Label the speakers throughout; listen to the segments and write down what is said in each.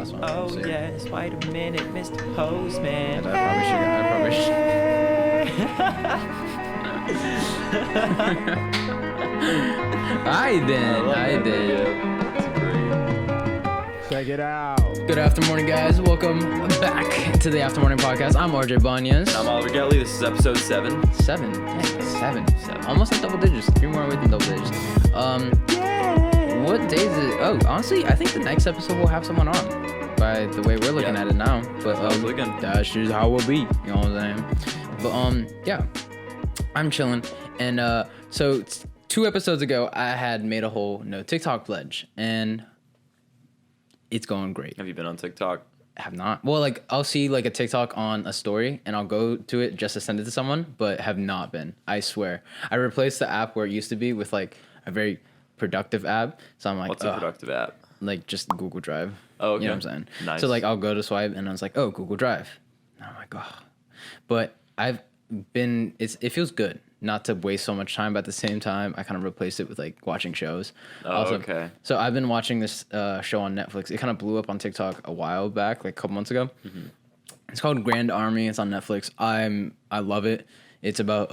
Speaker 1: last one.
Speaker 2: Oh yes, wait a minute, Mr. Postman.
Speaker 1: I probably should. I did.
Speaker 3: Check it out.
Speaker 1: Good afternoon, guys. Welcome back to the Aftermorning Podcast. I'm RJ Banez.
Speaker 2: I'm Oliver Gelly. This is episode 7.
Speaker 1: Seven. Almost at double digits. 3 more away than double digits. What day is it? Oh, honestly, I think the next episode will have someone on. By the way we're looking at it now. But that's just how we'll be. You know what I'm saying? But yeah. I'm chilling. And so 2 episodes ago, I had made a whole no TikTok pledge, and it's going great.
Speaker 2: Have you been on TikTok?
Speaker 1: I have not. Well, like, I'll see like a TikTok on a story and I'll go to it just to send it to someone, but have not been. I swear. I replaced the app where it used to be with like a very productive app. So I'm like,
Speaker 2: what's a productive app?
Speaker 1: Like just Google Drive.
Speaker 2: Oh, okay.
Speaker 1: You know what I'm saying?
Speaker 2: Nice.
Speaker 1: So like I'll go to swipe and I was like, oh, Google Drive. And I'm like, oh. But it feels good not to waste so much time, but at the same time, I kind of replaced it with like watching shows.
Speaker 2: Oh, okay.
Speaker 1: So I've been watching this show on Netflix. It kind of blew up on TikTok a while back, like a couple months ago. Mm-hmm. It's called Grand Army. It's on Netflix. I love it. It's about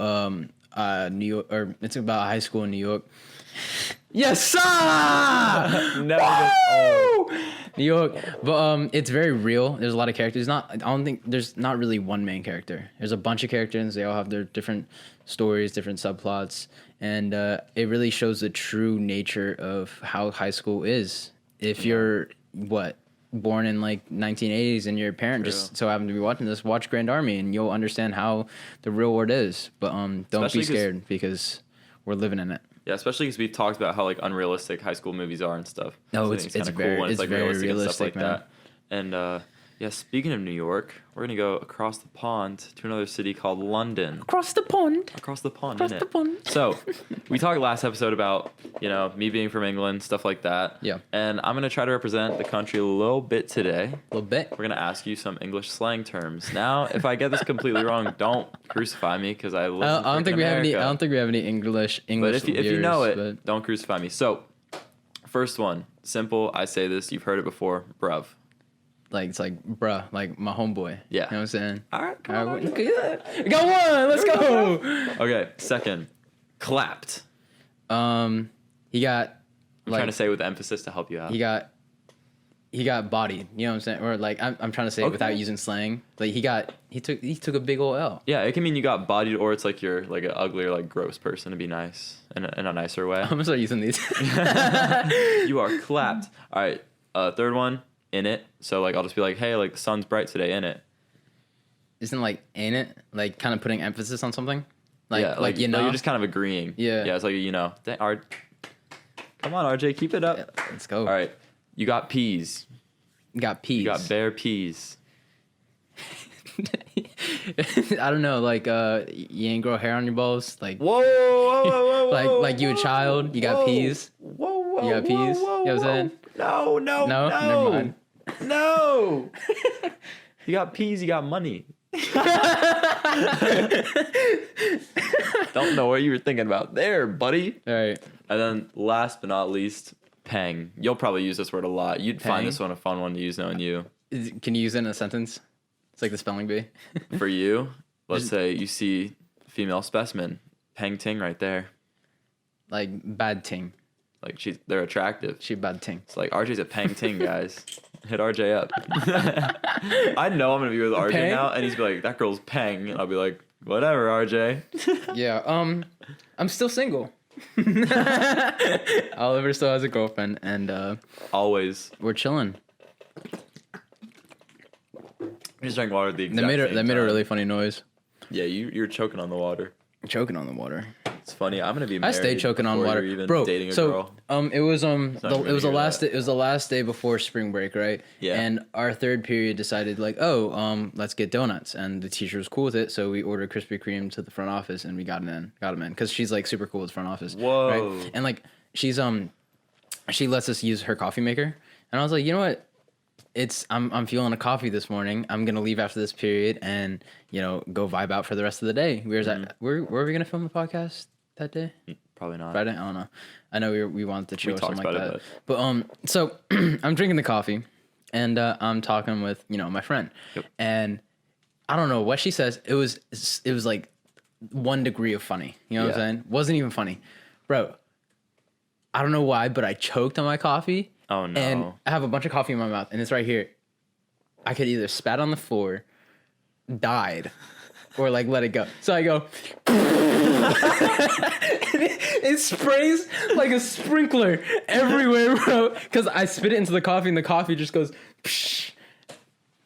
Speaker 1: New York, or it's about high school in New York. Yes, sir!
Speaker 2: Never gets old.
Speaker 1: New York, but it's very real. There's a lot of characters. I don't think there's not really one main character. There's a bunch of characters. They all have their different stories, different subplots, and it really shows the true nature of how high school is. If you're born in like 1980s and your parent just so happened to be watching this, watch Grand Army and you'll understand how the real world is. But don't be scared because we're living in it.
Speaker 2: Yeah, especially because we've talked about how like unrealistic high school movies are and stuff.
Speaker 1: No,
Speaker 2: so
Speaker 1: it's very
Speaker 2: cool when it's like
Speaker 1: very
Speaker 2: realistic and stuff like
Speaker 1: man.
Speaker 2: that. And yeah, speaking of New York, we're gonna go across the pond to another city called London.
Speaker 1: Across the pond.
Speaker 2: Across the pond,
Speaker 1: Across
Speaker 2: innit?
Speaker 1: the pond.
Speaker 2: So, we talked last episode about, me being from England, stuff like that.
Speaker 1: Yeah.
Speaker 2: And I'm gonna try to represent the country a little bit today.
Speaker 1: A little bit.
Speaker 2: We're gonna ask you some English slang terms. Now, if I get this completely wrong, don't crucify me because I live
Speaker 1: I don't think we have any. I
Speaker 2: America.
Speaker 1: don't think we have any English.
Speaker 2: But if you know it,
Speaker 1: but
Speaker 2: don't crucify me. So, first one, simple. I say this. You've heard it before. Bruv.
Speaker 1: like it's like bruh, like my homeboy.
Speaker 2: Yeah.
Speaker 1: You know what I'm saying?
Speaker 2: All right.
Speaker 1: All right, we got one. Let's go.
Speaker 2: Okay. Second, clapped.
Speaker 1: He got
Speaker 2: I'm trying to say with emphasis to help you out.
Speaker 1: he got bodied. You know what I'm saying? Or like I'm trying to say it without using slang. Like he took a big old L.
Speaker 2: Yeah, it can mean you got bodied, or it's like you're like an ugly or like gross person to be nice in a nicer way.
Speaker 1: I'm gonna start using these.
Speaker 2: You are clapped. All right. Third one, in it. So like I'll just be like, hey, like the sun's bright today, in it.
Speaker 1: Isn't like in it like kind of putting emphasis on something? Like
Speaker 2: yeah,
Speaker 1: like you know.
Speaker 2: Like you're just kind of agreeing.
Speaker 1: Yeah.
Speaker 2: Yeah, it's like come on, RJ, keep it up.
Speaker 1: Yeah, let's go.
Speaker 2: All right. You got peas.
Speaker 1: Got peas.
Speaker 2: You got bare peas.
Speaker 1: I don't know, like you ain't grow hair on your balls, like
Speaker 2: Whoa,
Speaker 1: like you a child, you got peas.
Speaker 2: Whoa,
Speaker 1: You got peas? You know what I'm saying?
Speaker 2: No,
Speaker 1: Never mind.
Speaker 2: No. You got peas, you got money. Don't know what you were thinking about there, buddy.
Speaker 1: All right.
Speaker 2: And then last but not least, pang. You'll probably use this word a lot. You'd
Speaker 1: Pang?
Speaker 2: find this one a fun one to use knowing you.
Speaker 1: Can you use it in a sentence? It's like the spelling bee.
Speaker 2: For you, let's say you see female specimen, pang ting right there.
Speaker 1: Like bad ting.
Speaker 2: Like they're attractive.
Speaker 1: She bad ting.
Speaker 2: It's like RJ's a pang ting, guys. Hit RJ up. I know I'm gonna be with RJ
Speaker 1: Pang?
Speaker 2: now, and he's be like, "That girl's pang," and I'll be like, "Whatever, RJ."
Speaker 1: Yeah. I'm still single. Oliver still has a girlfriend, and
Speaker 2: Always.
Speaker 1: we're chilling.
Speaker 2: I just drank water at the exact
Speaker 1: That made a
Speaker 2: time.
Speaker 1: really funny noise.
Speaker 2: Yeah, you're choking on the water.
Speaker 1: Choking on the water.
Speaker 2: It's funny. I'm gonna be
Speaker 1: I
Speaker 2: married.
Speaker 1: stay choking on
Speaker 2: before
Speaker 1: water,
Speaker 2: you're even
Speaker 1: bro.
Speaker 2: dating a
Speaker 1: So
Speaker 2: girl.
Speaker 1: it was
Speaker 2: not
Speaker 1: it
Speaker 2: even
Speaker 1: was the
Speaker 2: gonna
Speaker 1: last
Speaker 2: hear
Speaker 1: day, it was the last day before spring break, right?
Speaker 2: Yeah.
Speaker 1: And our third period decided like, let's get donuts, and the teacher was cool with it, so we ordered Krispy Kreme to the front office, and we got them in because she's like super cool with front office.
Speaker 2: Whoa.
Speaker 1: Right? And like she lets us use her coffee maker, and I was like, you know what? I'm feeling a coffee this morning. I'm gonna leave after this period and go vibe out for the rest of the day. Where were we gonna film the podcast that day?
Speaker 2: Probably not.
Speaker 1: Friday? I don't know. I know we wanted to chill or
Speaker 2: talked
Speaker 1: something like
Speaker 2: about
Speaker 1: that.
Speaker 2: it,
Speaker 1: But so I'm drinking the coffee, and I'm talking with my friend,
Speaker 2: Yep.
Speaker 1: and I don't know what she says. It was like 1 degree of funny. You know what I'm saying? Wasn't even funny, bro. I don't know why, but I choked on my coffee.
Speaker 2: Oh no!
Speaker 1: And I have a bunch of coffee in my mouth, and it's right here. I could either spat on the floor, died, or like let it go. So I go. It sprays like a sprinkler everywhere, bro. Because I spit it into the coffee, and the coffee just goes. Psh.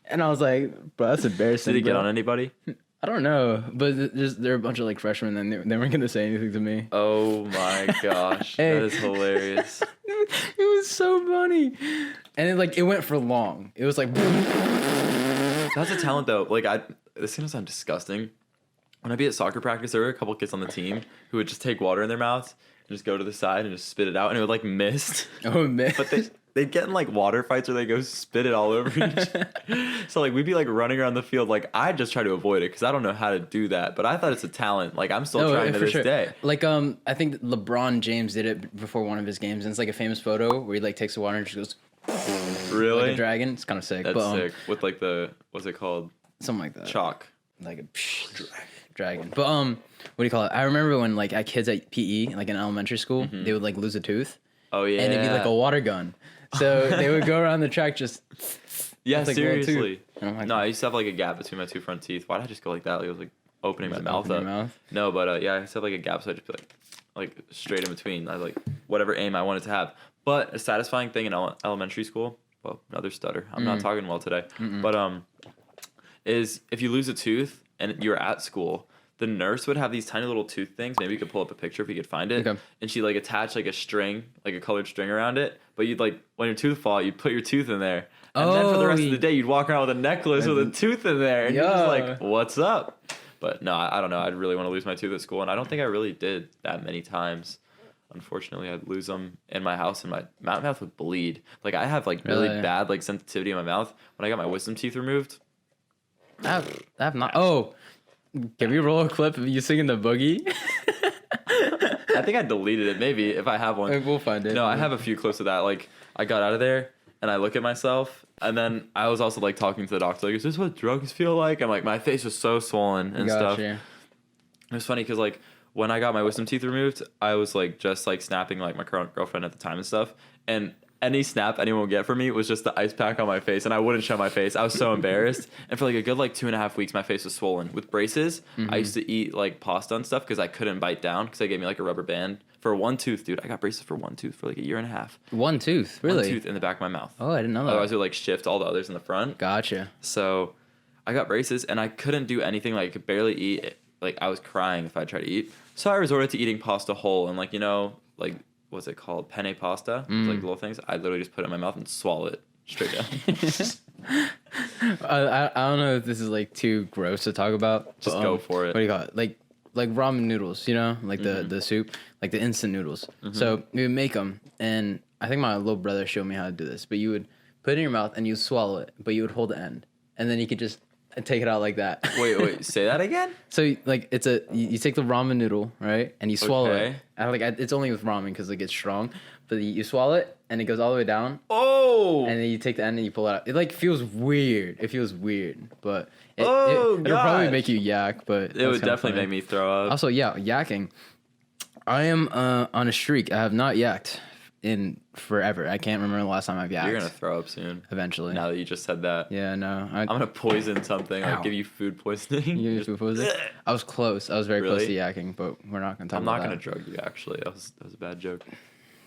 Speaker 1: And I was like, bro, that's embarrassing.
Speaker 2: Did it get on anybody?
Speaker 1: I don't know, but they're a bunch of like freshmen, and they weren't gonna say anything to me.
Speaker 2: Oh my gosh,
Speaker 1: Hey.
Speaker 2: that is hilarious.
Speaker 1: It was so funny, and it went for long. It was like.
Speaker 2: That's a talent though. Like this is gonna sound disgusting. When I'd be at soccer practice, there were a couple kids on the team who would just take water in their mouths and just go to the side and just spit it out, and it would like mist.
Speaker 1: Oh man!
Speaker 2: But they'd get in like water fights where they go spit it all over each. So like we'd be like running around the field. Like I just try to avoid it because I don't know how to do that. But I thought it's a talent. Like I'm still trying to this day.
Speaker 1: Like I think LeBron James did it before one of his games, and it's like a famous photo where he like takes the water and just goes.
Speaker 2: Really?
Speaker 1: Like a dragon. It's kind of sick.
Speaker 2: That's
Speaker 1: but,
Speaker 2: sick. With like what's it called?
Speaker 1: Something like that.
Speaker 2: Chalk.
Speaker 1: Like a dragon. But what do you call it? I remember when like kids at PE, like in elementary school, they would like lose a tooth.
Speaker 2: Oh yeah.
Speaker 1: And it'd be like a water gun. So they would go around the track just.
Speaker 2: Yeah,
Speaker 1: like,
Speaker 2: seriously.
Speaker 1: Like,
Speaker 2: no, I used to have like a gap between my two front teeth. Why did I just go like that? Like, it was like opening my mouth
Speaker 1: open
Speaker 2: up.
Speaker 1: your mouth?
Speaker 2: No, but yeah, I used to have like a gap, so I just be like straight in between. I like whatever aim I wanted to have. But a satisfying thing in elementary school. Well, another stutter. I'm not talking well today. But is if you lose a tooth and you're at school, the nurse would have these tiny little tooth things. Maybe you could pull up a picture if you could find it.
Speaker 1: Okay.
Speaker 2: And she like attach like a string, like a colored string around it. But you'd like when your tooth fall, you'd put your tooth in there. And then for the rest of the day, you'd walk around with a necklace with a tooth in there. And you're just like, what's up? But no, I don't know. I'd really want to lose my tooth at school. And I don't think I really did that many times. Unfortunately, I'd lose them in my house and my mouth would bleed. Like I have like really bad like sensitivity in my mouth. When I got my wisdom teeth removed.
Speaker 1: I have not. Oh, can we roll a clip of you singing the boogie?
Speaker 2: I think I deleted it. Maybe if I have one.
Speaker 1: We'll find it.
Speaker 2: No, I have a few clips of that. Like I got out of there and I look at myself and then I was also like talking to the doctor. Like, is this what drugs feel like? I'm like, my face was so swollen and stuff.
Speaker 1: You.
Speaker 2: It was funny because like when I got my wisdom teeth removed, I was like just like snapping like my current girlfriend at the time and stuff. And any snap anyone would get from me was just the ice pack on my face, and I wouldn't show my face. I was so embarrassed. And for like a good like 2.5 weeks, my face was swollen. With braces, I used to eat like pasta and stuff because I couldn't bite down because they gave me like a rubber band for one tooth, dude. I got braces for one tooth for like 1.5 years.
Speaker 1: One tooth, really?
Speaker 2: One tooth in the back of my mouth.
Speaker 1: Oh, I didn't know that.
Speaker 2: Otherwise, it would like shift all the others in the front.
Speaker 1: Gotcha.
Speaker 2: So I got braces, and I couldn't do anything. Like I could barely eat. Like I was crying if I tried to eat. So I resorted to eating pasta whole, and like like. What's it called? Penne pasta? Like little things. I literally just put it in my mouth and swallow it straight down.
Speaker 1: I don't know if this is like too gross to talk about.
Speaker 2: Just go for it.
Speaker 1: What do you call it? Like ramen noodles, like the soup, like the instant noodles. So we would make them, and I think my little brother showed me how to do this. But you would put it in your mouth and you swallow it, but you would hold the end, and then you could just take it out like that.
Speaker 2: Wait, say that again?
Speaker 1: So like it's you take the ramen noodle, right, and you swallow
Speaker 2: Okay.
Speaker 1: it. It's only with ramen because it gets strong, but you swallow it and it goes all the way down.
Speaker 2: Oh!
Speaker 1: And then you take the end and you pull it out. It like feels weird. It feels weird, but
Speaker 2: Oh,
Speaker 1: it'll probably
Speaker 2: gosh.
Speaker 1: make you yak. But
Speaker 2: It would definitely make me throw up.
Speaker 1: Also, yeah, yakking. I am on a streak. I have not yacked in forever. I can't remember the last time I've yacked.
Speaker 2: You're gonna throw up soon.
Speaker 1: Eventually.
Speaker 2: Now that you just said that.
Speaker 1: Yeah, no.
Speaker 2: I'm gonna poison something.
Speaker 1: Ow.
Speaker 2: Like give you food poisoning.
Speaker 1: You food poisoning? I was close. I was very close to
Speaker 2: Really?
Speaker 1: yakking, but we're not gonna talk
Speaker 2: I'm
Speaker 1: about
Speaker 2: not
Speaker 1: that.
Speaker 2: gonna drug you actually. That was a bad joke.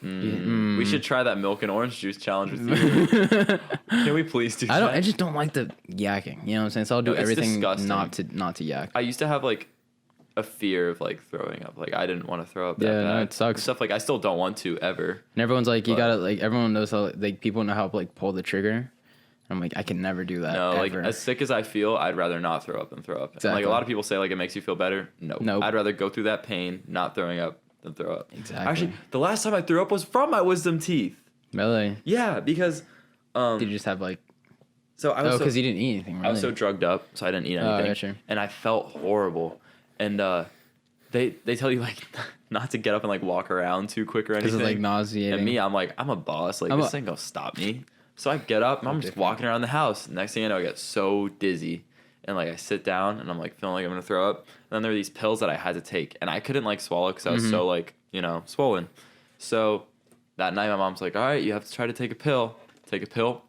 Speaker 2: We should try that milk and orange juice challenge with you. Can we please do that?
Speaker 1: I just don't like the yakking. You know what I'm saying? So I'll do
Speaker 2: No, it's
Speaker 1: everything
Speaker 2: disgusting.
Speaker 1: not to yak.
Speaker 2: I used to have like a fear of like throwing up. Like I didn't want to throw up that
Speaker 1: Yeah,
Speaker 2: bad.
Speaker 1: no, it sucks.
Speaker 2: Stuff like I still don't want to ever.
Speaker 1: And everyone's like, you
Speaker 2: But-
Speaker 1: gotta like. Everyone knows how like people know how to like pull the trigger. And I'm like, I can never do that.
Speaker 2: No, like
Speaker 1: ever.
Speaker 2: as sick as I feel, I'd rather not throw up than throw up. And,
Speaker 1: Exactly.
Speaker 2: like a lot of people say like it makes you feel better. No.
Speaker 1: Nope.
Speaker 2: I'd rather go through that pain not throwing up than throw up.
Speaker 1: Exactly.
Speaker 2: Actually, the last time I threw up was from my wisdom teeth.
Speaker 1: Really?
Speaker 2: Yeah, because
Speaker 1: Did you just have like?
Speaker 2: so I was
Speaker 1: Oh,
Speaker 2: so,
Speaker 1: because you didn't eat anything. Really?
Speaker 2: I was so drugged up, so I didn't eat
Speaker 1: Oh,
Speaker 2: anything.
Speaker 1: gotcha.
Speaker 2: And I felt horrible. And they tell you like not to get up and like walk around too quick or
Speaker 1: Because
Speaker 2: anything.
Speaker 1: it's like nauseating.
Speaker 2: And me, I'm like, I'm a boss. Like
Speaker 1: I'm
Speaker 2: this
Speaker 1: a-
Speaker 2: ain't gonna stop me. So I get up, and I'm just walking around the house. Next thing I know, I get so dizzy. And, like, I sit down, and I'm, like, feeling like I'm going to throw up. And then there were these pills that I had to take. And I couldn't, like, swallow because I was so, like, you know, swollen. So that night, my mom's like, all right, you have to try to take a pill. Take a pill,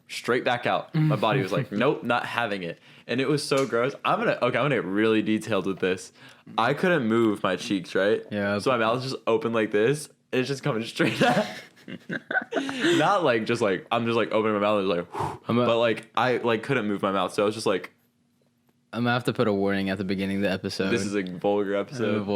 Speaker 2: straight back out. My body was like, nope, not having it. And it was so gross. I'm gonna get really detailed with this. I couldn't move my cheeks, right?
Speaker 1: Yeah.
Speaker 2: So my mouth is just open like this. And it's just coming straight out. Not like just like I'm just like opening my mouth and like, but like I like couldn't move my mouth. So I was just like,
Speaker 1: I'm gonna have to put a warning at the beginning of the episode.
Speaker 2: this is a vulgar episode.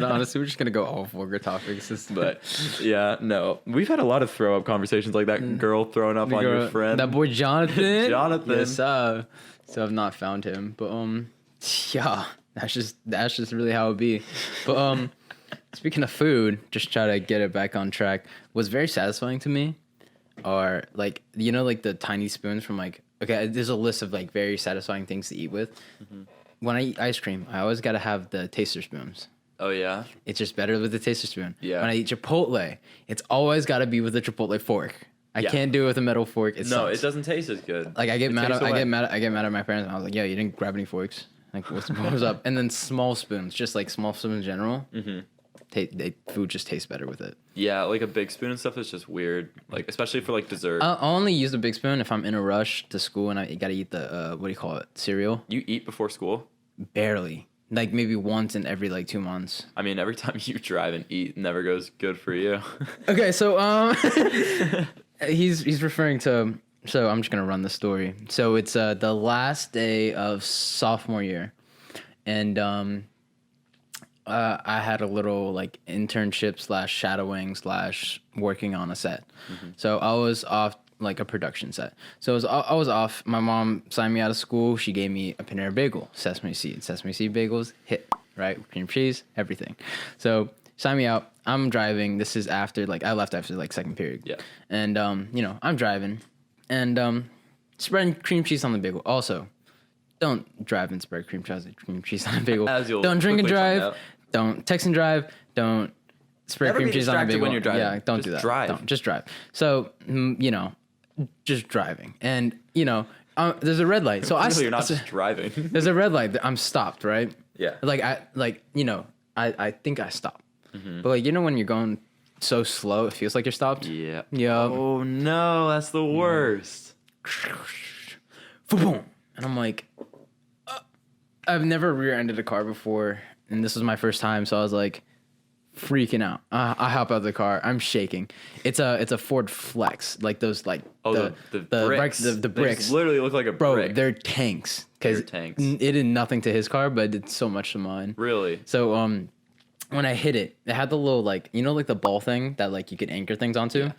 Speaker 1: Honestly, we're just gonna go all vulgar topics.
Speaker 2: But yeah, no, we've had a lot of throw up conversations like that girl throwing up on your friend.
Speaker 1: That boy Jonathan.
Speaker 2: Jonathan.
Speaker 1: Yes, so I've not found him, but yeah, that's just really how it be. But speaking of food, just try to get it back on track. What's very satisfying to me are like, you know, like the tiny spoons from like. Okay, there's a list of like very satisfying things to eat with. Mm-hmm. When I eat ice cream, I always gotta have the taster spoons.
Speaker 2: Oh yeah,
Speaker 1: it's just better with the taster spoon.
Speaker 2: Yeah.
Speaker 1: When I eat Chipotle, it's always gotta be with a Chipotle fork. I can't do it with a metal fork. It
Speaker 2: doesn't taste as good.
Speaker 1: Like I get mad at my parents. And I was like, "Yo, you didn't grab any forks. Like what was up?" And then small spoons, just like small spoons in general. Mm-hmm. Food just tastes better with it.
Speaker 2: Yeah, like a big spoon and stuff is just weird. Like especially for like dessert.
Speaker 1: I'll only use the big spoon if I'm in a rush to school and I gotta eat the what do you call it? Cereal.
Speaker 2: You eat before school?
Speaker 1: Barely. Like maybe once in every like 2 months.
Speaker 2: I mean, every time you drive and eat never goes good for you.
Speaker 1: Okay, so he's referring to. So I'm just gonna run the story. So it's the last day of sophomore year, and I had a little like internship / shadowing / working on a set. Mm-hmm. So I was off like a production set. So I was off. My mom signed me out of school. She gave me a Panera bagel, sesame seed bagels, hit, right? Cream cheese, everything. So sign me out. I'm driving. This is after like I left after like second period.
Speaker 2: Yeah.
Speaker 1: And you know, I'm driving and spreading cream cheese on the bagel. Also, don't drive and spread cream cheese on a bagel. Don't drink and drive. Don't text and drive. Don't spread cream cheese on a bagel.
Speaker 2: When you're driving.
Speaker 1: Yeah, don't do that. Just drive. So, you know, just driving. And, you know, there's a red light. So
Speaker 2: you're not just driving.
Speaker 1: There's a red light. I'm stopped, right?
Speaker 2: Yeah.
Speaker 1: I think I stopped. Mm-hmm. But, like, you know when you're going so slow, it feels like you're stopped?
Speaker 2: Yeah.
Speaker 1: Yeah.
Speaker 2: Oh, no. That's the worst.
Speaker 1: Boom. And I'm like, I've never rear-ended a car before. And this was my first time, so I was like freaking out. I hop out of the car. I'm shaking. It's a Ford Flex, like those like
Speaker 2: the bricks.
Speaker 1: The bricks
Speaker 2: literally look like a
Speaker 1: bro.
Speaker 2: brick.
Speaker 1: They're tanks because it did nothing to his car, but it did so much to mine.
Speaker 2: Really?
Speaker 1: So when I hit it, it had the little like you know like the ball thing that like you could anchor things onto. Yeah.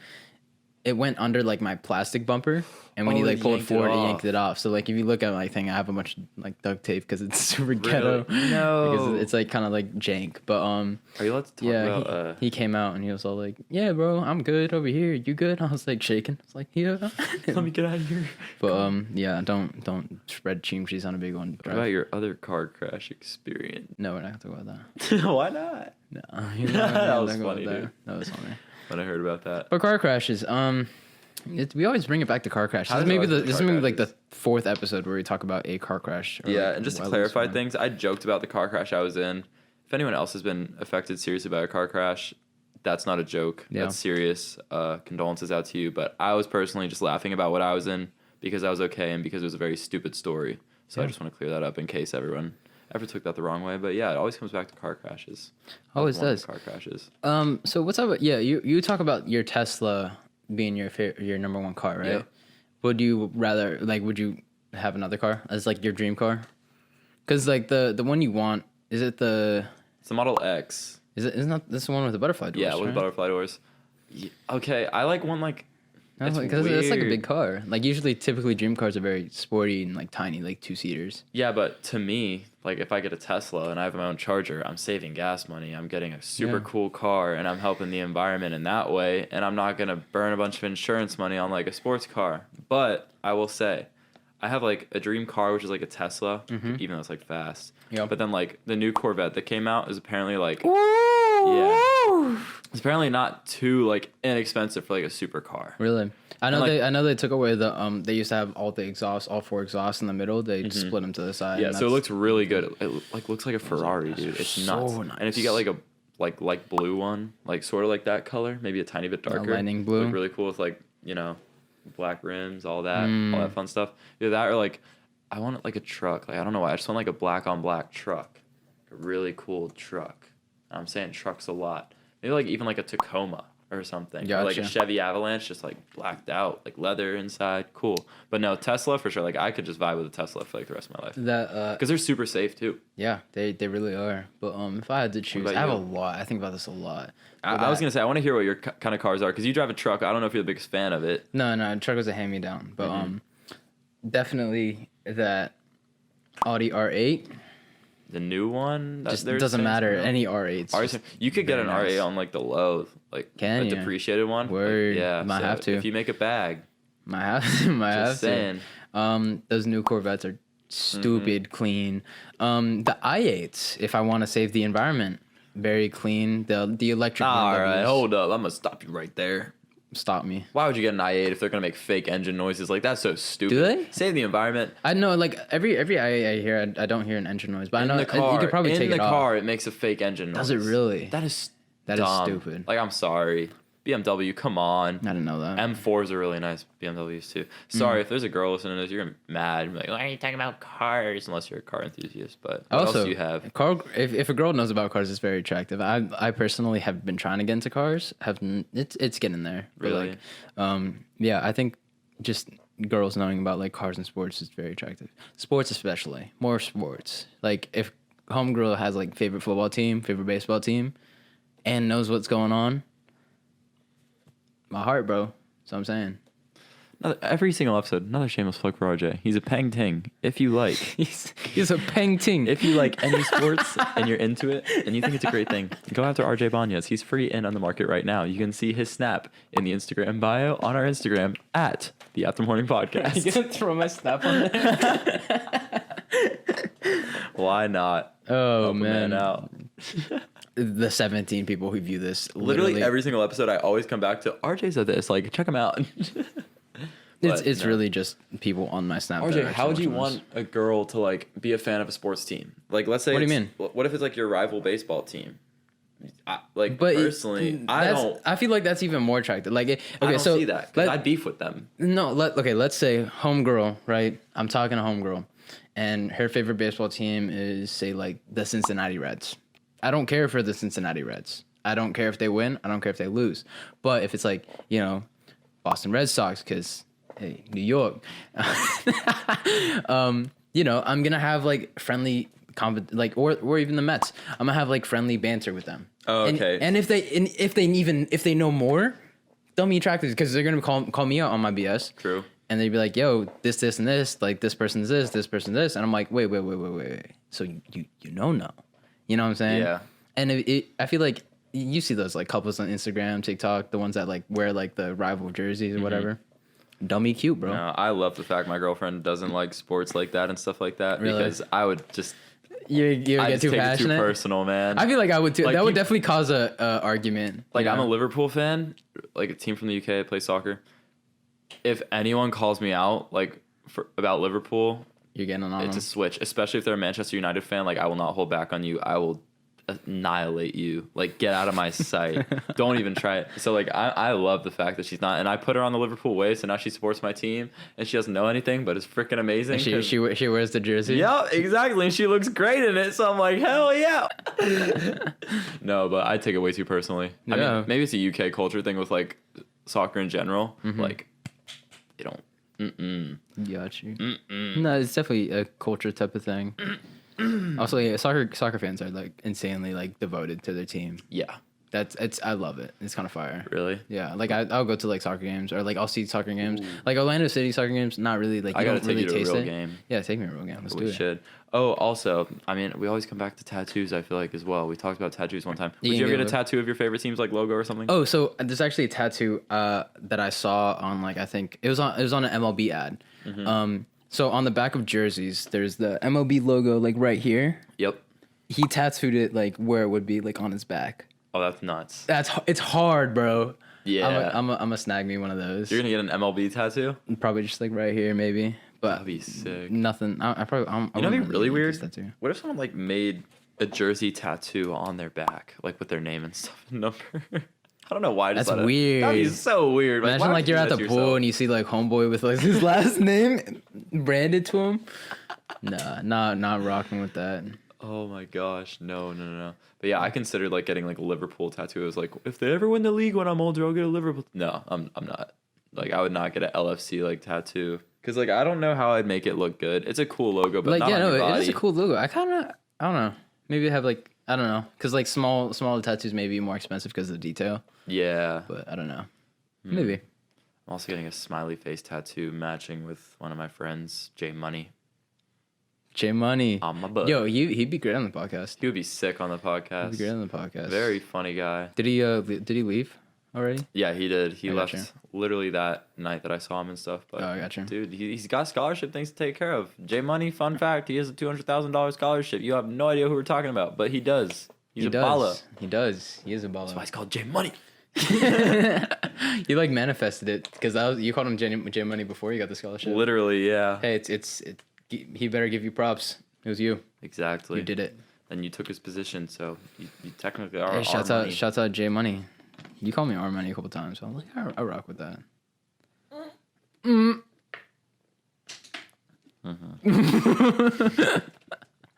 Speaker 1: It went under like my plastic bumper, and when you like pulled forward, it yanked it off. So like if you look at my thing, I have a bunch of like duct tape because it's super ghetto.
Speaker 2: No,
Speaker 1: because it's like kind of like jank. But
Speaker 2: are you allowed to talk about?
Speaker 1: He came out and he was all like, "Yeah, bro, I'm good over here. You good?" I was like shaking. I was like, "Yeah."
Speaker 2: Let me get out of here.
Speaker 1: But yeah, don't spread cream cheese on a big one.
Speaker 2: What about your other car crash experience?
Speaker 1: No, we're not gonna talk about that.
Speaker 2: Why not?
Speaker 1: No,
Speaker 2: that was funny, dude.
Speaker 1: That was funny.
Speaker 2: When I heard about that.
Speaker 1: But car crashes, we always bring it back to car crashes. This is maybe like the 4th episode where we talk about a car crash.
Speaker 2: Yeah, like, and just to clarify things, I joked about the car crash I was in. If anyone else has been affected seriously by a car crash, that's not a joke. Yeah. That's serious. Condolences out to you. But I was personally just laughing about what I was in because I was okay and because it was a very stupid story. So I just want to clear that up in case everyone ever took that the wrong way. But yeah, it always comes back to car crashes.
Speaker 1: Always does.
Speaker 2: Car crashes.
Speaker 1: So what's up? Yeah, you talk about your Tesla being your number one car, right? Yeah. Would you rather would you have another car as like your dream car? Because like the one you want is it the?
Speaker 2: It's the Model X.
Speaker 1: Isn't this the one with the butterfly doors?
Speaker 2: Yeah, with butterfly doors. Yeah, okay, I like one like.
Speaker 1: Because it's like a big car. Like typically dream cars are very sporty and like tiny, like 2-seaters.
Speaker 2: Yeah, but to me, like if I get a Tesla and I have my own charger, I'm saving gas money. I'm getting a super cool car and I'm helping the environment in that way. And I'm not gonna burn a bunch of insurance money on like a sports car. But I will say, I have like a dream car which is like a Tesla, even though it's like fast. Yeah. But then like the new Corvette that came out is apparently like, It's apparently not too like inexpensive for like a supercar.
Speaker 1: Really? I know
Speaker 2: like,
Speaker 1: I know they took away the they used to have all four exhausts in the middle. They split them to the side.
Speaker 2: Yeah, so it looks really good. It like looks like a Ferrari, dude. It's nuts.
Speaker 1: so nice.
Speaker 2: And if you get like a like blue one, like sort of like that color, maybe a tiny bit darker,
Speaker 1: lightning blue,
Speaker 2: look really cool with like black rims, all that fun stuff. Either that or like I want like a truck. Like I don't know why. I just want like a black on black truck, a really cool truck. I'm saying trucks a lot. Maybe like even like a Tacoma or something.
Speaker 1: Gotcha.
Speaker 2: Or like a Chevy Avalanche, just like blacked out, like leather inside. Cool. But no, Tesla for sure. Like I could just vibe with a Tesla for like the rest of my life. Because they're super safe too.
Speaker 1: Yeah, they really are. But if I had to choose, I have a lot. I think about this a lot.
Speaker 2: I was gonna say I want to hear what your kind of cars are because you drive a truck. I don't know if you're the biggest fan of it.
Speaker 1: No, truck was a hand me down. But definitely that Audi R8.
Speaker 2: The new one?
Speaker 1: Just doesn't matter. Any R8s.
Speaker 2: You could get an R8 on like the low, like a depreciated one.
Speaker 1: Word.
Speaker 2: Like, yeah.
Speaker 1: Might have to.
Speaker 2: If you make a bag.
Speaker 1: Might have to.
Speaker 2: Just saying.
Speaker 1: Those new Corvettes are stupid clean. The i8s, if I want to save the environment, very clean. The electric.
Speaker 2: All right, hold up. I'm gonna stop you right there.
Speaker 1: Stop me.
Speaker 2: Why would you get an i8 if they're gonna make fake engine noises? Like that's so stupid.
Speaker 1: Do they
Speaker 2: save the environment?
Speaker 1: I know, like every i8 I hear, I don't hear an engine noise, but I know
Speaker 2: the car,
Speaker 1: you could probably take it off.
Speaker 2: In the car, it makes a fake engine noise.
Speaker 1: Does it really?
Speaker 2: That is
Speaker 1: stupid.
Speaker 2: Like I'm sorry, BMW. Come on.
Speaker 1: I didn't know that.
Speaker 2: M4s are really nice BMWs too. Sorry if there's a girl listening to this, you're gonna be mad. You're like, why are you talking about cars? Unless you're a car enthusiast. But what else do you have?
Speaker 1: If a girl knows about cars, it's very attractive. I personally have been trying to get into cars. It's getting there.
Speaker 2: Really?
Speaker 1: But like, yeah, I think just girls knowing about like cars and sports is very attractive. Sports especially, more sports. Like if homegirl has like favorite football team, favorite baseball team, and knows what's going on. My heart, bro. That's what I'm saying.
Speaker 2: Every single episode, another shameless plug for RJ. He's a peng ting. If you like,
Speaker 1: he's a peng ting.
Speaker 2: If you like any sports and you're into it and you think it's a great thing, go after RJ Banez. He's free and on the market right now. You can see his snap in the Instagram bio on our Instagram at the aftermorningpod.
Speaker 1: Are you gonna throw my snap on there?
Speaker 2: Why not?
Speaker 1: Oh
Speaker 2: Help
Speaker 1: man,
Speaker 2: out.
Speaker 1: The 17 people who view this
Speaker 2: literally every single episode I always come back to RJ said this, like check him out.
Speaker 1: It's really just people on my snap.
Speaker 2: RJ, how would you want a girl to like be a fan of a sports team? Like let's say
Speaker 1: what do you mean?
Speaker 2: What if it's like your rival baseball team? Personally, I
Speaker 1: feel like that's even more attractive. Like, okay,
Speaker 2: I don't see that because I beef with them.
Speaker 1: No, let's say homegirl, right? I'm talking to homegirl, and her favorite baseball team is say like the Cincinnati Reds. I don't care for the Cincinnati Reds. I don't care if they win. I don't care if they lose. But if it's like Boston Red Sox, because hey, New York, I'm gonna have like friendly. Or even the Mets, I'm gonna have like friendly banter with them.
Speaker 2: Oh, okay.
Speaker 1: And if they know more, they'll be attracted because they're gonna call me out on my BS.
Speaker 2: True.
Speaker 1: And they'd be like, "Yo, this, and this. Like this person's this person's this," and I'm like, "Wait. So you know now, you know what I'm saying?"
Speaker 2: Yeah.
Speaker 1: And I feel like you see those like couples on Instagram, TikTok, the ones that like wear like the rival jerseys or whatever. Dummy cute, bro.
Speaker 2: No, I love the fact my girlfriend doesn't like sports like that and stuff like that because I would just.
Speaker 1: You get too passionate?
Speaker 2: It too personal, man.
Speaker 1: I feel like I would too. Like that would definitely cause a argument.
Speaker 2: Like I'm a Liverpool fan, like a team from the UK. I play soccer. If anyone calls me out about Liverpool,
Speaker 1: you're getting on them.
Speaker 2: It's a switch, especially if they're a Manchester United fan. Like I will not hold back on you. I will annihilate you. Like get out of my sight. Don't even try it. So like I love the fact that she's not, and I put her on the Liverpool way, so now she supports my team and she doesn't know anything, but it's freaking amazing.
Speaker 1: And she wears the jersey.
Speaker 2: Yeah, exactly, and she looks great in it. So I'm like, hell yeah. No, but I take it way too personally. Yeah. I mean, maybe it's a UK culture thing with like soccer in general. Like they don't.
Speaker 1: Got you. No, it's definitely a culture type of thing. Also, yeah, soccer fans are like insanely like devoted to their team.
Speaker 2: Yeah,
Speaker 1: I love it. It's kind of fire.
Speaker 2: Really?
Speaker 1: Yeah, like I'll go to like soccer games or like I'll see soccer games. Like Orlando City soccer games, not really like
Speaker 2: I gotta take
Speaker 1: really
Speaker 2: you to a real game.
Speaker 1: Yeah, take me to a real game. Let's do it.
Speaker 2: We should. Oh, also, I mean, we always come back to tattoos. I feel like as well. We talked about tattoos one time. Would you ever get a tattoo of your favorite team's like logo or something?
Speaker 1: Oh, so there's actually a tattoo that I saw on like I think it was on an MLB ad. So on the back of jerseys, there's the MLB logo like right here.
Speaker 2: Yep.
Speaker 1: He tattooed it like where it would be like on his back.
Speaker 2: Oh, that's nuts.
Speaker 1: It's hard, bro.
Speaker 2: Yeah.
Speaker 1: I'm a snag me one of those.
Speaker 2: You're gonna get an MLB tattoo?
Speaker 1: Probably just like right here, maybe. But
Speaker 2: That'd be sick.
Speaker 1: Nothing. I probably.
Speaker 2: You know, what'd be really weird.
Speaker 1: Tattoo.
Speaker 2: What if someone like made a jersey tattoo on their back, like with their name and stuff and number? I don't know why.
Speaker 1: That's weird.
Speaker 2: That'd be so weird.
Speaker 1: Imagine like you're at the pool and you see like homeboy with like his last name branded to him. Nah, not rocking with that.
Speaker 2: Oh my gosh, no. But yeah, I considered like getting like a Liverpool tattoo. It was like, if they ever win the league when I'm older, I'll get a Liverpool. No, I'm not. Like, I would not get an LFC like tattoo because like I don't know how I'd make it look good. It's a cool logo, but
Speaker 1: like
Speaker 2: not on your body.
Speaker 1: It is a cool logo. I don't know. Maybe have like I don't know because like small tattoos may be more expensive because of the detail.
Speaker 2: Yeah,
Speaker 1: but I don't know. Maybe.
Speaker 2: I'm also getting a smiley face tattoo matching with one of my friends, J Money.
Speaker 1: J Money.
Speaker 2: On my butt.
Speaker 1: Yo, he'd be great on the podcast.
Speaker 2: He would be sick on the podcast.
Speaker 1: He'd be great on the podcast.
Speaker 2: Very funny guy.
Speaker 1: Did he leave already?
Speaker 2: Yeah, he did. He left literally that night that I saw him and stuff. But
Speaker 1: I gotcha.
Speaker 2: Dude, he's got scholarship things to take care of. J Money, fun fact, he has a $200,000 scholarship. You have no idea who we're talking about, but he does. He's a baller.
Speaker 1: He does. He is a baller.
Speaker 2: That's why he's called J Money.
Speaker 1: You like manifested it because you called him J Money before you got the scholarship.
Speaker 2: Literally, yeah.
Speaker 1: Hey, he better give you props. It was you.
Speaker 2: Exactly.
Speaker 1: You did it.
Speaker 2: And you took his position, so you technically are.
Speaker 1: Hey, shouts out J Money. You called me R Money a couple times, so I'm like, I rock with that.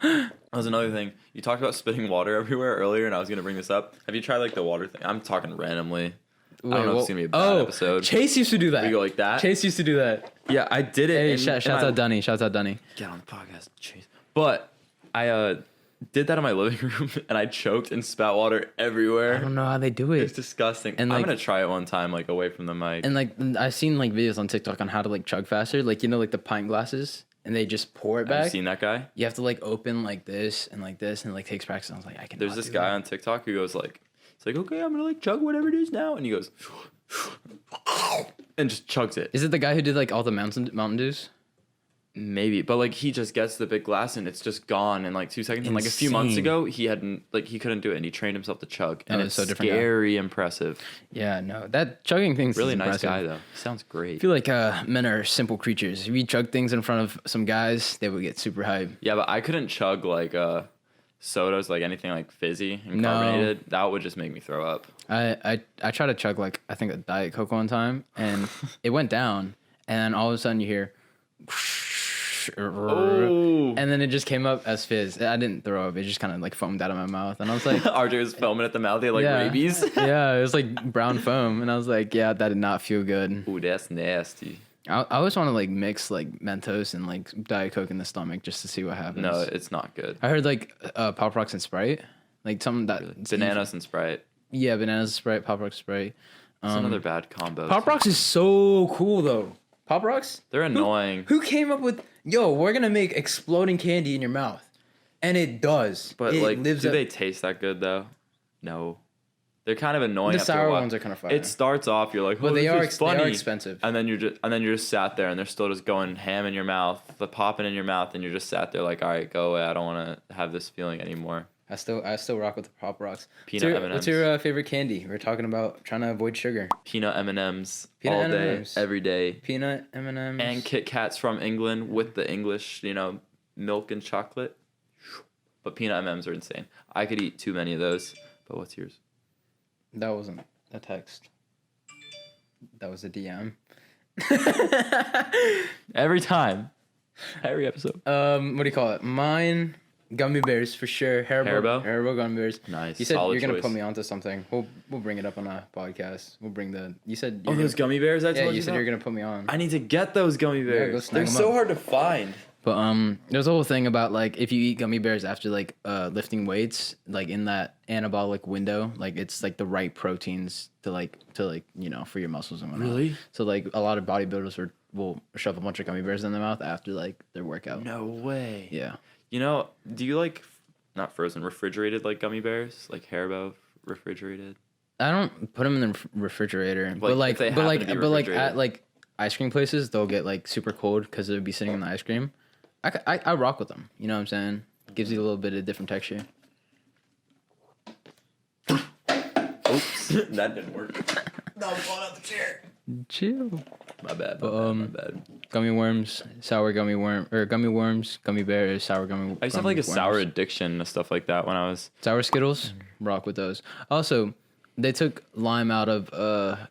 Speaker 2: That was another thing. You talked about spitting water everywhere earlier, and I was gonna bring this up. Have you tried like the water thing? I'm talking randomly. I don't know if it's gonna be a bad episode.
Speaker 1: Chase used to do that.
Speaker 2: We go like that.
Speaker 1: Chase used to do that.
Speaker 2: Yeah, I did it.
Speaker 1: Hey, shouts out Dunny. Shouts out Dunny.
Speaker 2: Get on the podcast, Chase. But I did that in my living room, and I choked and spat water everywhere.
Speaker 1: I don't know how they do it.
Speaker 2: It's disgusting.
Speaker 1: And
Speaker 2: I'm
Speaker 1: like,
Speaker 2: gonna try it one time, like away from the mic.
Speaker 1: And like I've seen like videos on TikTok on how to like chug faster. Like like the pint glasses, and they just pour it back.
Speaker 2: Have you seen that guy?
Speaker 1: You have to like open like this, and it like takes practice. I was like, I can.
Speaker 2: There's this guy on TikTok who goes like, it's like, okay, I'm gonna like chug whatever it is now, and he goes, and just chugs it.
Speaker 1: Is it the guy who did like all the Mountain Dews?
Speaker 2: Maybe, but like he just gets the big glass and it's just gone in like 2 seconds. And like a few months ago, he couldn't do it, and he trained himself to chug, and it's so very impressive.
Speaker 1: Yeah, no, that chugging thing's
Speaker 2: really nice
Speaker 1: impressive.
Speaker 2: guy though. Sounds great.
Speaker 1: I feel like men are simple creatures. If you chug things in front of some guys, they would get super hype.
Speaker 2: Yeah, but I couldn't chug like sodas, like anything like fizzy and carbonated. That would just make me throw up.
Speaker 1: I tried to chug like I think a Diet Coke one time, and it went down, and then all of a sudden you hear.
Speaker 2: Oh.
Speaker 1: And then it just came up as fizz. I didn't throw up. It just kind of like foamed out of my mouth. And I was like...
Speaker 2: RJ was foaming at the mouth. He had like rabies.
Speaker 1: Yeah, it was like brown foam. And I was like, yeah, that did not feel good.
Speaker 2: Ooh, that's nasty.
Speaker 1: I always want to like mix like Mentos and like Diet Coke in the stomach just to see what happens.
Speaker 2: No, it's not good.
Speaker 1: I heard like Pop Rocks and Sprite. Like something that... Really?
Speaker 2: Bananas and Sprite.
Speaker 1: Yeah, Bananas and Sprite, Pop Rocks Sprite.
Speaker 2: It's another bad combo.
Speaker 1: Pop Rocks is so cool though. Pop Rocks?
Speaker 2: They're annoying.
Speaker 1: Who came up with, we're going to make exploding candy in your mouth. And it does.
Speaker 2: But like, do they taste that good though? No. They're kind of annoying.
Speaker 1: The sour ones are kind of fire.
Speaker 2: It starts off, you're like,
Speaker 1: but they are expensive.
Speaker 2: And then you're just sat there and they're still just going ham in your mouth, the popping in your mouth, and you're just sat there like, all right, go away. I don't want to have this feeling anymore.
Speaker 1: I still rock with the Pop Rocks.
Speaker 2: Peanut M&Ms.
Speaker 1: What's your favorite candy? We're talking about trying to avoid sugar.
Speaker 2: Peanut M&Ms all day, every day.
Speaker 1: Peanut M&Ms.
Speaker 2: And Kit Kats from England with the English, milk and chocolate. But peanut M&Ms are insane. I could eat too many of those. But what's yours?
Speaker 1: That wasn't a text. That was a DM.
Speaker 2: Every time. Every episode.
Speaker 1: What do you call it? Mine... Gummy bears for sure. Haribo gummy bears.
Speaker 2: Nice.
Speaker 1: You said
Speaker 2: solid
Speaker 1: you're gonna
Speaker 2: choice.
Speaker 1: put me onto something. We'll bring it up on a podcast. We'll bring the. You said.
Speaker 2: Those gummy bears.
Speaker 1: You said you're gonna put me on.
Speaker 2: I need to get those gummy bears.
Speaker 1: Yeah, go snag
Speaker 2: They're
Speaker 1: them
Speaker 2: so
Speaker 1: up.
Speaker 2: hard to find.
Speaker 1: But there's a whole thing about like if you eat gummy bears after like lifting weights, like in that anabolic window, like it's like the right proteins to for your muscles and whatnot.
Speaker 2: Really?
Speaker 1: So like a lot of bodybuilders will shove a bunch of gummy bears in their mouth after like their workout.
Speaker 2: No way.
Speaker 1: Yeah.
Speaker 2: Do you like not frozen, refrigerated like gummy bears, like Haribo refrigerated?
Speaker 1: I don't put them in the refrigerator, but at like ice cream places, they'll get like super cold because it'll be sitting in the ice cream. I rock with them. You know what I'm saying? Gives you a little bit of different texture.
Speaker 2: Oops, that didn't work. No, I'm falling out the chair.
Speaker 1: Chill.
Speaker 2: My bad. My bad.
Speaker 1: Gummy worms, sour gummy worm, or gummy worms, gummy bears, sour gummy.
Speaker 2: I used to have like a sour addiction to stuff like that when I was
Speaker 1: sour Skittles. Rock with those. Also, they took lime out of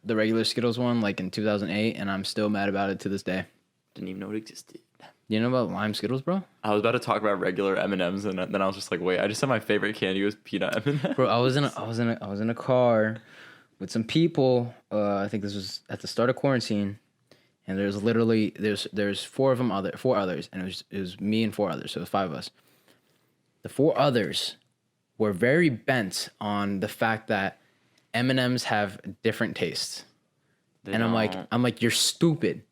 Speaker 1: the regular Skittles one like in 2008, and I'm still mad about it to this day.
Speaker 2: Didn't even know it existed.
Speaker 1: You know about lime Skittles, bro?
Speaker 2: I was about to talk about regular M&Ms, and then I was just like, wait, I just said my favorite candy was peanut M&Ms.
Speaker 1: Bro, I was in a car with some people. I think this was at the start of quarantine, and there's literally there's four others, and it was me and four others, so it was five of us. The four others were very bent on the fact that M&Ms have different tastes, and I'm like, you're stupid,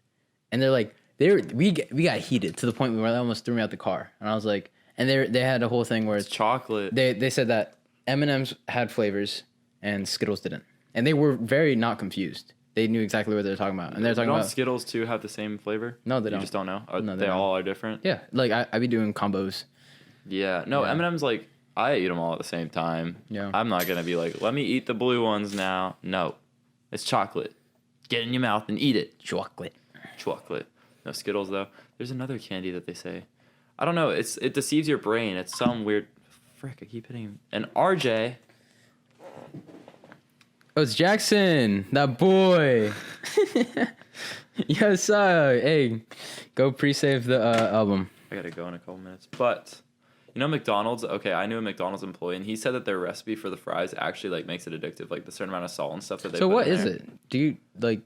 Speaker 1: and they're like. We got heated to the point where they almost threw me out the car, and I was like, and they had a whole thing where
Speaker 2: it's chocolate.
Speaker 1: They said that M&Ms had flavors and Skittles didn't, and they were very not confused. They knew exactly what they were talking about, and they're talking about
Speaker 2: Skittles too have the same flavor.
Speaker 1: No, they don't.
Speaker 2: You just don't know.
Speaker 1: No,
Speaker 2: they all are different.
Speaker 1: Yeah, like I be doing combos.
Speaker 2: Yeah, no, yeah. M&Ms like I eat them all at the same time.
Speaker 1: Yeah,
Speaker 2: I'm not gonna be like, let me eat the blue ones now. No, it's chocolate. Get it in your mouth and eat it.
Speaker 1: Chocolate.
Speaker 2: No Skittles though. There's another candy that they say. I don't know. It deceives your brain. It's some weird. Frick! I keep hitting. And RJ.
Speaker 1: Oh, it's Jackson, that boy. Yes, hey, go pre-save the album.
Speaker 2: I gotta go in a couple minutes, but you know McDonald's. Okay, I knew a McDonald's employee, and he said that their recipe for the fries actually like makes it addictive, like the certain amount of salt and stuff that they.
Speaker 1: So
Speaker 2: put
Speaker 1: what
Speaker 2: in
Speaker 1: is
Speaker 2: there.
Speaker 1: it? Do you like?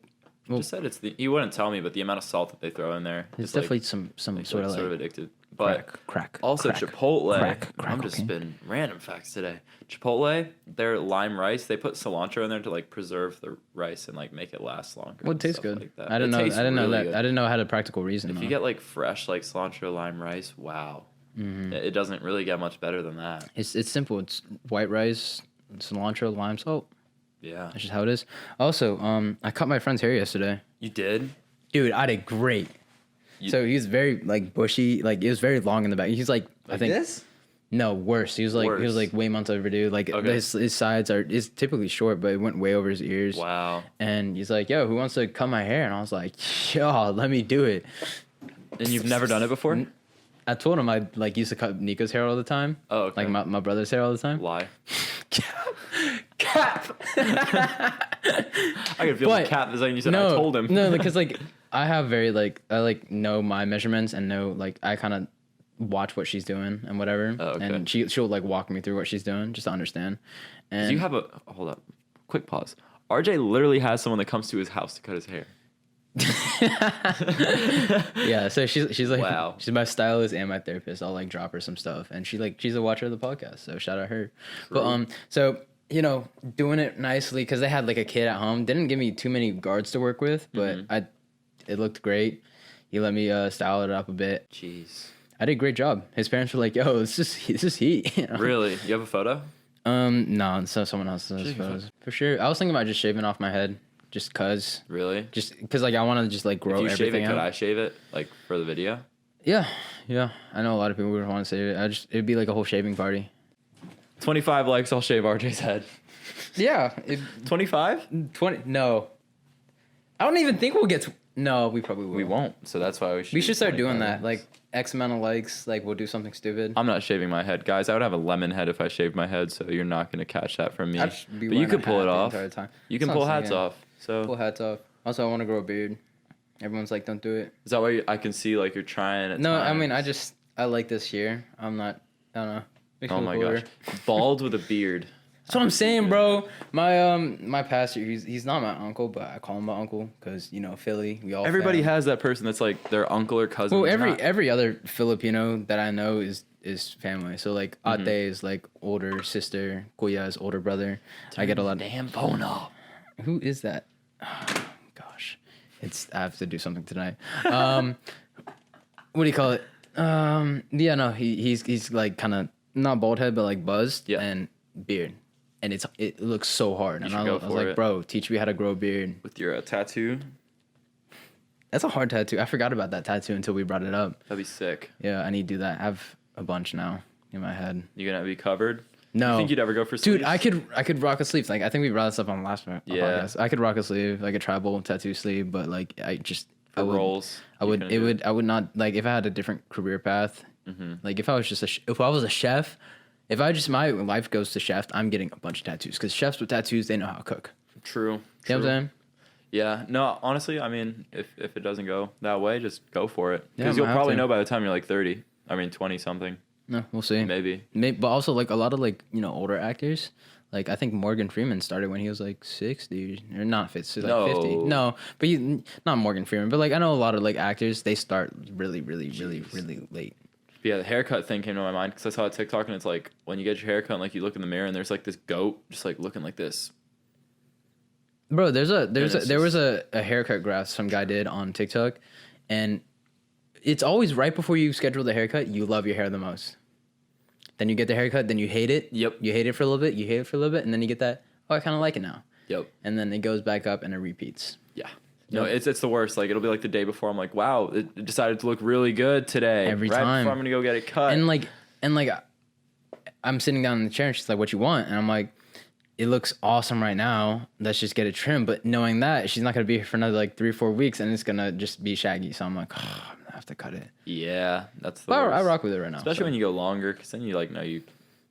Speaker 2: Well, just said it's the. He wouldn't tell me, but the amount of salt that they throw in there.
Speaker 1: It's definitely like, some sort of
Speaker 2: addictive. But
Speaker 1: crack.
Speaker 2: Also
Speaker 1: crack,
Speaker 2: Chipotle.
Speaker 1: Crack,
Speaker 2: I'm just spinning random facts today. Chipotle, their lime rice, they put cilantro in there to like preserve the rice and like make it last longer.
Speaker 1: Well, it tastes good.
Speaker 2: Like that.
Speaker 1: I didn't know that. Good. I didn't know it had a practical reason.
Speaker 2: If you get like fresh like cilantro lime rice, wow. Mm-hmm. It doesn't really get much better than that.
Speaker 1: It's simple. It's white rice, cilantro, lime, salt.
Speaker 2: Yeah.
Speaker 1: That's just how it is. Also, I cut my friend's hair yesterday.
Speaker 2: You did?
Speaker 1: Dude, I did great. So he was very like bushy, like it was very long in the back. He's like I think this? No, worse. He was like way months overdue. Like his sides is typically short, but it went way over his ears.
Speaker 2: Wow.
Speaker 1: And he's like, "Yo, who wants to cut my hair?" And I was like, "Yo, let me do it."
Speaker 2: And you've never done it before?
Speaker 1: I told him I like used to cut Nico's hair all the time.
Speaker 2: Oh, okay.
Speaker 1: Like my brother's hair all the time.
Speaker 2: Lie.
Speaker 1: Cap.
Speaker 2: I could feel the cap design you said. I told him.
Speaker 1: No, because like I have very like I like know my measurements and know like I kind of watch what she's doing and whatever.
Speaker 2: Oh, okay.
Speaker 1: And she'll like walk me through what she's doing just to understand. And
Speaker 2: do you have hold up, quick pause. RJ literally has someone that comes to his house to cut his hair.
Speaker 1: Yeah, so she's like,
Speaker 2: wow.
Speaker 1: She's my stylist and my therapist. I'll like drop her some stuff, and she's a watcher of the podcast, so shout out her. True. But so you know, doing it nicely because they had like a kid at home. Didn't give me too many guards to work with, but it looked great. He let me style it up a bit.
Speaker 2: Jeez,
Speaker 1: I did a great job. His parents were like, "Yo, this is heat." You know?
Speaker 2: Really? You have a photo?
Speaker 1: No, so someone else has photos for sure. I was thinking about just shaving off my head. Just cause.
Speaker 2: Really?
Speaker 1: Just cause like I want to just like grow everything out. If you shave it,
Speaker 2: could I shave it like for the video?
Speaker 1: Yeah. I know a lot of people would want to save it. It'd be like a whole shaving party.
Speaker 2: 25 likes, I'll shave RJ's head.
Speaker 1: Yeah.
Speaker 2: 25?
Speaker 1: 20. No. I don't even think we'll get. No, we probably will.
Speaker 2: We won't. So that's why we should.
Speaker 1: We should start doing that. Like X amount of likes. Like we'll do something stupid.
Speaker 2: I'm not shaving my head, guys. I would have a lemon head if I shaved my head. So you're not gonna catch that from me. But you could pull it off. You can pull hats off. So
Speaker 1: pull hats off. Also, I want to grow a beard. Everyone's like, don't do it.
Speaker 2: Is that why I can see like you're trying?
Speaker 1: No, times? I mean I like this here. I'm not. I don't know. Makes
Speaker 2: oh my gosh, bald with a beard.
Speaker 1: That's what I'm saying, bro. My pastor, he's not my uncle, but I call him my uncle because you know Philly. We all
Speaker 2: everybody has that person that's like their uncle or cousin.
Speaker 1: Well, every other Filipino that I know is family. So like Ate is like older sister, Kuya is older brother. I get a lot.
Speaker 2: Damn Bono.
Speaker 1: Who is that? Oh, gosh, I have to do something tonight. What do you call it? Yeah, no, he's like kind of not bald head, but like buzzed and beard. And it looks so hard. And I was like, bro, teach me how to grow a beard.
Speaker 2: With your tattoo?
Speaker 1: That's a hard tattoo. I forgot about that tattoo until we brought it up.
Speaker 2: That'd be sick.
Speaker 1: Yeah, I need to do that. I have a bunch now in my head.
Speaker 2: You gonna be covered?
Speaker 1: No.
Speaker 2: You think you'd ever go for sleeves?
Speaker 1: Dude, I could rock a sleeve. Like I think we brought this up on the last podcast. I could rock a sleeve, like a tribal tattoo sleeve, but like I would not like if I had a different career path. Like if I was just if I was a chef, my life goes to chef, I'm getting a bunch of tattoos because chefs with tattoos, they know how to cook.
Speaker 2: True.
Speaker 1: You know what I'm saying?
Speaker 2: Yeah. No, honestly, I mean, if it doesn't go that way, just go for it.
Speaker 1: Yeah,
Speaker 2: Because you'll probably know by the time you're like 30. I mean, 20 something.
Speaker 1: No, we'll see.
Speaker 2: Maybe.
Speaker 1: But also like a lot of like, you know, older actors. Like I think Morgan Freeman started when he was like 60 or not 50, like 50. No, but not Morgan Freeman, but like I know a lot of like actors, they start really late.
Speaker 2: But yeah, the haircut thing came to my mind because I saw a TikTok and it's like when you get your haircut and like you look in the mirror and there's like this goat just like looking like this.
Speaker 1: Bro, there was a haircut graph some guy did on TikTok, and it's always right before you schedule the haircut, you love your hair the most. Then you get the haircut, then you hate it.
Speaker 2: Yep.
Speaker 1: You hate it for a little bit, and then you get that, oh, I kind of like it now.
Speaker 2: Yep.
Speaker 1: And then it goes back up and it repeats.
Speaker 2: Yeah. No, it's the worst. Like it'll be like the day before. I'm like, wow, it decided to look really good today.
Speaker 1: Every
Speaker 2: right
Speaker 1: time.
Speaker 2: Before I'm gonna go get it cut.
Speaker 1: And like, I'm sitting down in the chair and she's like, what you want? And I'm like, it looks awesome right now. Let's just get it trimmed. But knowing that she's not gonna be here for another like 3-4 weeks and it's gonna just be shaggy. So I'm like, oh, I'm gonna have to cut it.
Speaker 2: Yeah, that's the
Speaker 1: but
Speaker 2: worst.
Speaker 1: I rock with it right now.
Speaker 2: Especially when you go longer, because then you like know you.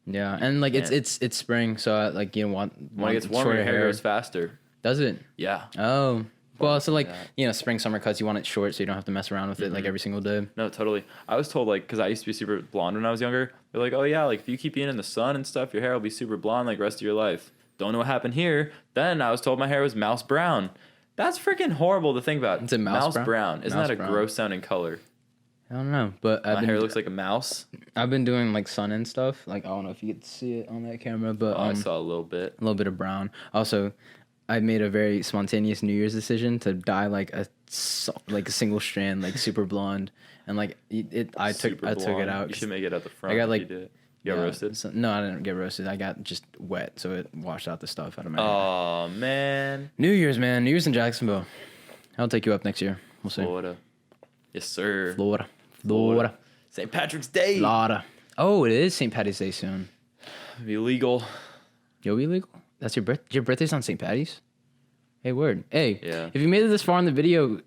Speaker 1: Yeah, and like it's spring, so I, like you want
Speaker 2: when it gets warmer, your hair goes faster.
Speaker 1: Does it?
Speaker 2: Yeah.
Speaker 1: Oh. Well, so like, you know, spring, summer cuts, you want it short so you don't have to mess around with it like every single day.
Speaker 2: No, totally. I was told like, because I used to be super blonde when I was younger. They're like, oh yeah, like if you keep being in the sun and stuff, your hair will be super blonde like the rest of your life. Don't know what happened here. Then I was told my hair was mouse brown. That's freaking horrible to think about.
Speaker 1: It's a mouse brown?
Speaker 2: Isn't that a gross sounding color?
Speaker 1: I don't know, but
Speaker 2: my hair looks like a mouse.
Speaker 1: I've been doing like sun and stuff. Like I don't know if you could see it on that camera, but
Speaker 2: I saw a little bit.
Speaker 1: A little bit of brown. Also, I made a very spontaneous New Year's decision to dye like a single strand, like super blonde, and like I took it out.
Speaker 2: You should make it at the front.
Speaker 1: I got like
Speaker 2: you got roasted.
Speaker 1: So, no, I didn't get roasted. I got just wet, so it washed out the stuff out of my hair.
Speaker 2: Oh man.
Speaker 1: New Year's, man. New Year's in Jacksonville. I'll take you up next year. We'll see.
Speaker 2: Florida. Yes, sir.
Speaker 1: Florida.
Speaker 2: St. Patrick's Day.
Speaker 1: Florida. Oh, it is St. Patty's Day soon.
Speaker 2: It'll be legal.
Speaker 1: You'll be legal? That's your birthday? Your birthday's on St. Patty's? Hey, word. Hey,
Speaker 2: yeah.
Speaker 1: If you made it this far in the video,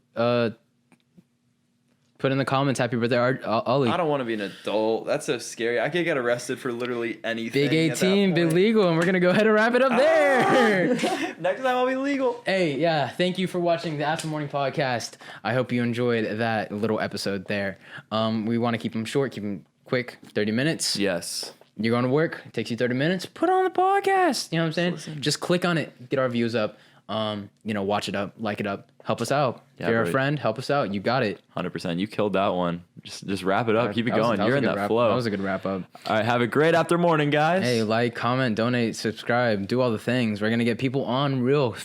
Speaker 1: put in the comments, happy birthday, Ollie.
Speaker 2: I don't want to be an adult. That's so scary. I could get arrested for literally anything.
Speaker 1: Big 18, big legal, and we're going to go ahead and wrap it up there.
Speaker 2: Next time I'll be legal.
Speaker 1: Hey, yeah, thank you for watching the After Morning Podcast. I hope you enjoyed that little episode there. We want to keep them short, keep them quick, 30 minutes.
Speaker 2: Yes.
Speaker 1: You're going to work, it takes you 30 minutes, put on the podcast. You know what I'm saying? Just click on it, get our views up. You know, watch it up, like it up, help us out.
Speaker 2: Yeah,
Speaker 1: if you're a friend, help us out. You got it.
Speaker 2: 100%. You killed that one. Just wrap it up. Keep it going. You're in that flow.
Speaker 1: That was a good wrap up.
Speaker 2: All right. Have a great after morning, guys.
Speaker 1: Hey, like, comment, donate, subscribe, do all the things. We're gonna get people on real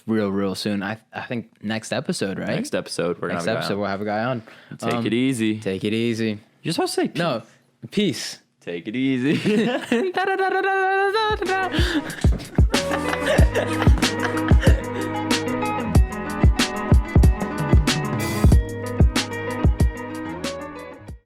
Speaker 1: soon. I think next episode, right?
Speaker 2: Next episode,
Speaker 1: we'll have a guy on.
Speaker 2: Take it easy.
Speaker 1: Take it easy.
Speaker 2: You're supposed to say peace.
Speaker 1: No, peace.
Speaker 2: Take it easy.